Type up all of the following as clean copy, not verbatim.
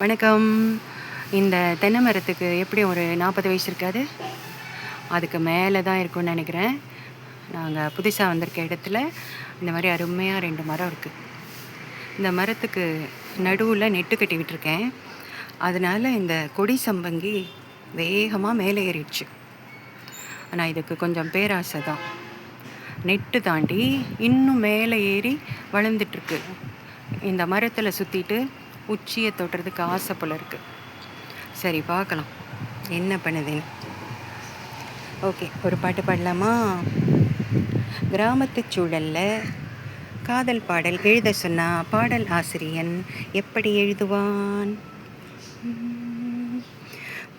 வணக்கம். இந்த தென்னை மரத்துக்கு எப்படியும் ஒரு 40 வயசு இருக்காது. அதுக்கு மேல தான் இருக்கும்னு நெனைக்கிறேன். நாங்க புதுசா வந்திருக்க இடத்துல இந்த மாரி அருமையா 2 மரம் இருக்கு. இந்த மரத்துக்கு நடுவுல நெட்டு கட்டி விட்டுருக்கேன். அதனால இந்த கொடி சம்பங்கி வேகமா மேலே ஏறிடுச்சு. ஆனா இதுக்கு கொஞ்சம் பேராசை தான். நெட்டு தாண்டி இன்னும் மேலே ஏறி வளர்ந்துட்டுருக்கு. இந்த மரத்துல சுத்திட்டு உச்சிய தொடுறதுக்கு ஆசை போல இருக்கு. சரி பார்க்கலாம் என்ன பண்ணுதுன்னு. ஓகே, ஒரு பாட்டு பாடலாமா? கிராமத்து சூழல்ல காதல் பாடல் எழுத சொன்னா பாடல் ஆசிரியன் எப்படி எழுதுவான்?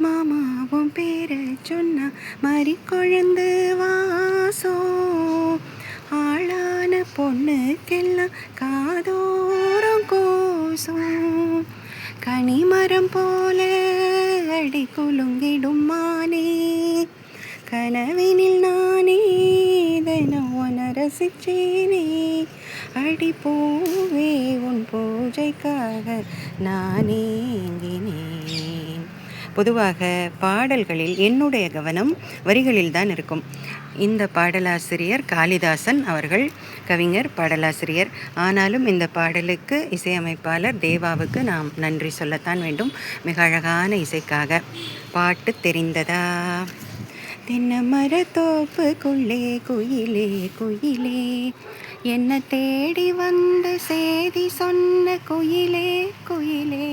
மாமாவும் பேரை சொன்னா மறி கொழுந்து வாசம், ஆளான பொண்ணுக்கெல்லாம் காதோரம் கோசம், கனிமரம் போல அடி குலுங்கிடும் மானே, கனவினில் நானே தினம் உன ரசிச்சேனே, அடி பூவே உன் பூஜைக்காக நான் ஏங்கினேன். பொதுவாக பாடல்களில் என்னுடைய கவனம் வரிகளில் தான் இருக்கும். இந்த பாடலாசிரியர் காளிதாசன் அவர்கள் கவிஞர், பாடலாசிரியர். ஆனாலும் இந்த பாடலுக்கு இசையமைப்பாளர் தேவாவுக்கு நாம் நன்றி சொல்லத்தான் வேண்டும், மிக அழகான இசைக்காக. பாட்டு தெரிந்ததா? தென்னை மரத்தோப்புக்குள்ளே குயிலே குயிலே, என்ன தேடி வந்து சேதி சொன்ன குயிலே குயிலே,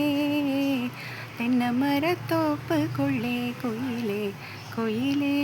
தென்னை மரத்தோப்புக்குள்ளே குயிலே குயிலே.